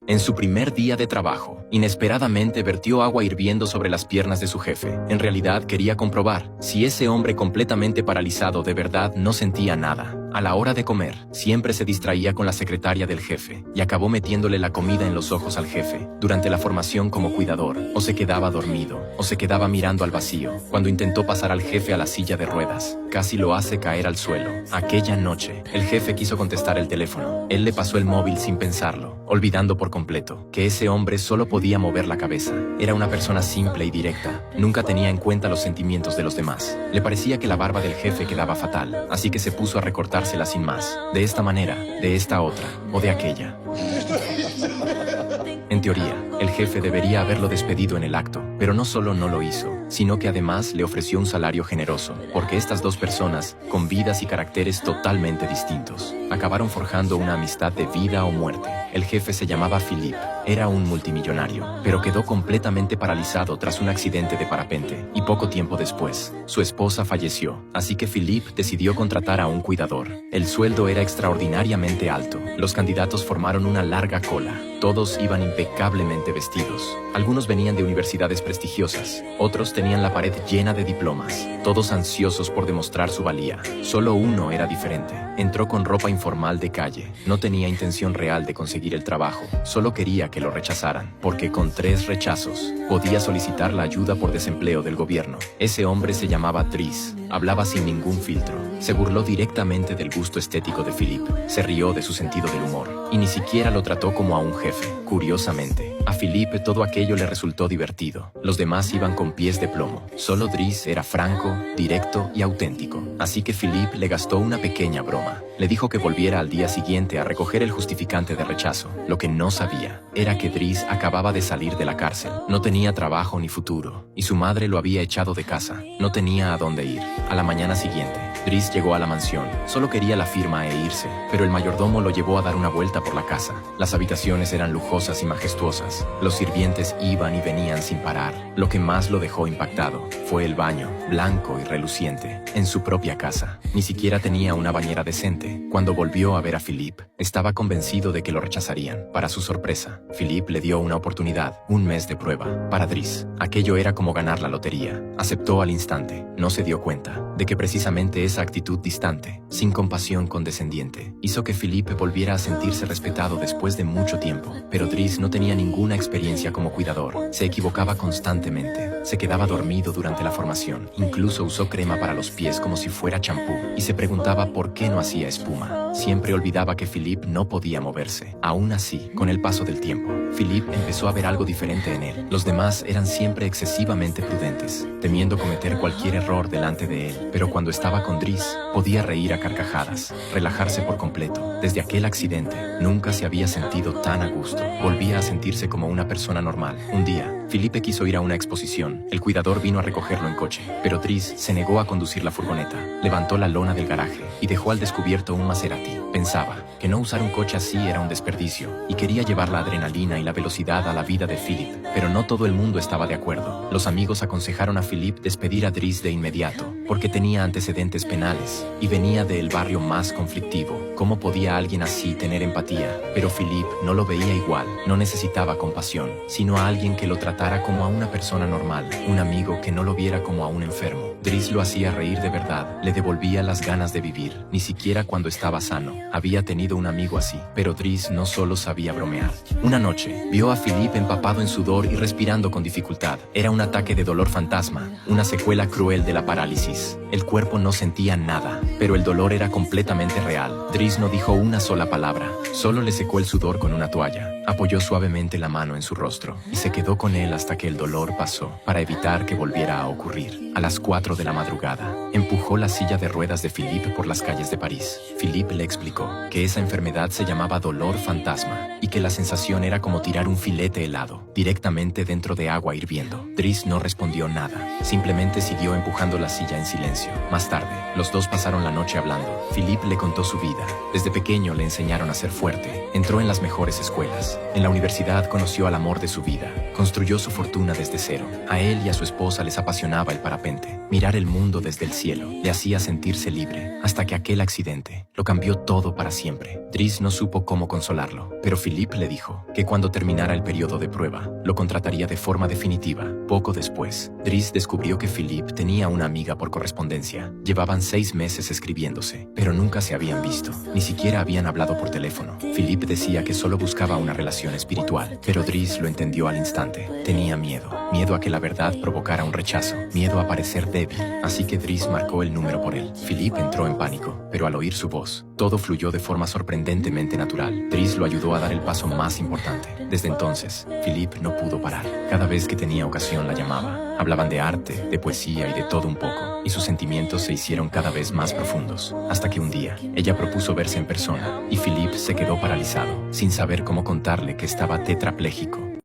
En su primer día de trabajo, inesperadamente vertió agua hirviendo sobre las piernas de su jefe. En realidad quería comprobar si ese hombre completamente paralizado de verdad no sentía nada. A la hora de comer, siempre se distraía con la secretaria del jefe y acabó metiéndole la comida en los ojos al jefe. Durante la formación como cuidador, o se quedaba dormido, o se quedaba mirando al vacío. Cuando intentó pasar al jefe a la silla de ruedas, casi lo hace caer al suelo. Aquella noche, el jefe quiso contestar el teléfono. Él le pasó el móvil sin pensarlo, olvidando por completo que ese hombre solo podía mover la cabeza. Era una persona simple y directa. Nunca tenía en cuenta los sentimientos de los demás. Le parecía que la barba del jefe quedaba fatal, así que se puso a recortársela sin más. De esta manera, de esta otra, o de aquella. En teoría, el jefe debería haberlo despedido en el acto, pero no solo no lo hizo, sino que además le ofreció un salario generoso, porque estas dos personas, con vidas y caracteres totalmente distintos, acabaron forjando una amistad de vida o muerte. El jefe se llamaba Philippe, era un multimillonario, pero quedó completamente paralizado tras un accidente de parapente, y poco tiempo después, su esposa falleció, así que Philippe decidió contratar a un cuidador. El sueldo era extraordinariamente alto, los candidatos formaron una larga cola, todos iban impecablemente vestidos. Algunos venían de universidades prestigiosas, otros tenían la pared llena de diplomas, todos ansiosos por demostrar su valía. Solo uno era diferente. Entró con ropa informal de calle. No tenía intención real de conseguir el trabajo, solo quería que lo rechazaran, porque con 3 rechazos, podía solicitar la ayuda por desempleo del gobierno. Ese hombre se llamaba Dries, hablaba sin ningún filtro, se burló directamente del gusto estético de Philippe, se rió de su sentido del humor, y ni siquiera lo trató como a un jefe. Curiosamente, a Philippe todo aquello le resultó divertido. Los demás iban con pies de plomo. Solo Dries era franco, directo y auténtico. Así que Philippe le gastó una pequeña broma. Le dijo que volviera al día siguiente a recoger el justificante de rechazo. Lo que no sabía era que Dries acababa de salir de la cárcel. No tenía trabajo ni futuro, y su madre lo había echado de casa. No tenía a dónde ir. A la mañana siguiente, Dries llegó a la mansión. Solo quería la firma e irse, pero el mayordomo lo llevó a dar una vuelta por la casa. Las habitaciones eran lujosas y majestuosas. Los sirvientes iban y venían sin parar. Lo que más lo dejó impactado fue el baño, blanco y reluciente, en su propia casa. Ni siquiera tenía una bañera decente. Cuando volvió a ver a Philippe, estaba convencido de que lo rechazarían. Para su sorpresa, Philippe le dio una oportunidad, un mes de prueba. Para Dries, aquello era como ganar la lotería. Aceptó al instante. No se dio cuenta de que precisamente esa actitud distante, sin compasión condescendiente, hizo que Philippe volviera a sentirse respetado después de mucho tiempo. Pero Dries no tenía ninguna experiencia como cuidador. Se equivocaba constantemente. Se quedaba dormido durante la formación. Incluso usó crema para los pies como si fuera champú. Y se preguntaba por qué no hacía espuma. Siempre olvidaba que Philippe no podía moverse. Aún así, con el paso del tiempo, Philippe empezó a ver algo diferente en él. Los demás eran siempre excesivamente prudentes, temiendo cometer cualquier error delante de él. Pero cuando estaba con Dries, podía reír a carcajadas, relajarse por completo. Desde aquel accidente, nunca se había sentido tan a gusto. Volvía a sentirse como una persona normal. Un día, Philippe quiso ir a una exposición. El cuidador vino a recogerlo en coche, pero Dries se negó a conducir la furgoneta. Levantó la lona del garaje y dejó al descubierto un Maserati. Pensaba que no usar un coche así era un desperdicio y quería llevar la adrenalina y la velocidad a la vida de Philippe, pero no todo el mundo estaba de acuerdo. Los amigos aconsejaron a Philippe despedir a Dries de inmediato, porque tenía antecedentes penales y venía del barrio más conflictivo. ¿Cómo podía alguien así tener empatía? Pero Philippe no lo veía igual. No necesitaba compasión, sino a alguien que lo tratara como a una persona normal, un amigo que no lo viera como a un enfermo. Dries lo hacía reír de verdad, le devolvía las ganas de vivir. Ni siquiera cuando estaba sano había tenido un amigo así. Pero Dries no solo sabía bromear. Una noche, vio a Philippe empapado en sudor y respirando con dificultad. Era un ataque de dolor fantasma, una secuela cruel de la parálisis. El cuerpo no sentía nada, pero el dolor era completamente real. Dries no dijo una sola palabra, solo le secó el sudor con una toalla. Apoyó suavemente la mano en su rostro y se quedó con él hasta que el dolor pasó, para evitar que volviera a ocurrir. A las 4 de la madrugada, empujó la silla de ruedas de Philippe por las calles de París. Philippe le explicó que esa enfermedad se llamaba dolor fantasma y que la sensación era como tirar un filete helado directamente dentro de agua hirviendo. Dries no respondió nada, simplemente siguió empujando la silla en silencio. Más tarde, los dos pasaron la noche hablando. Philippe le contó su vida. Desde pequeño le enseñaron a ser fuerte. Entró en las mejores escuelas. En la universidad conoció al amor de su vida. Construyó su fortuna desde cero. A él y a su esposa les apasionaba el parapente. Mirar el mundo desde el cielo le hacía sentirse libre, hasta que aquel accidente lo cambió todo para siempre. Dries no supo cómo consolarlo, pero Philippe Philippe le dijo que cuando terminara el periodo de prueba, lo contrataría de forma definitiva. Poco después, Dries descubrió que Philippe tenía una amiga por correspondencia. Llevaban 6 meses escribiéndose, pero nunca se habían visto, ni siquiera habían hablado por teléfono. Philippe decía que solo buscaba una relación espiritual, pero Dries lo entendió al instante. Tenía miedo a que la verdad provocara un rechazo, miedo a parecer débil, así que Dries marcó el número por él. Philippe entró en pánico, pero al oír su voz, todo fluyó de forma sorprendentemente natural. Dries lo ayudó a dar el paso más importante. Desde entonces, Philippe no pudo parar. Cada vez que tenía ocasión la llamaba. Hablaban de arte, de poesía y de todo un poco, y sus sentimientos se hicieron cada vez más profundos. Hasta que un día, ella propuso verse en persona, y Philippe se quedó paralizado, sin saber cómo contarle que estaba tetrapléjico.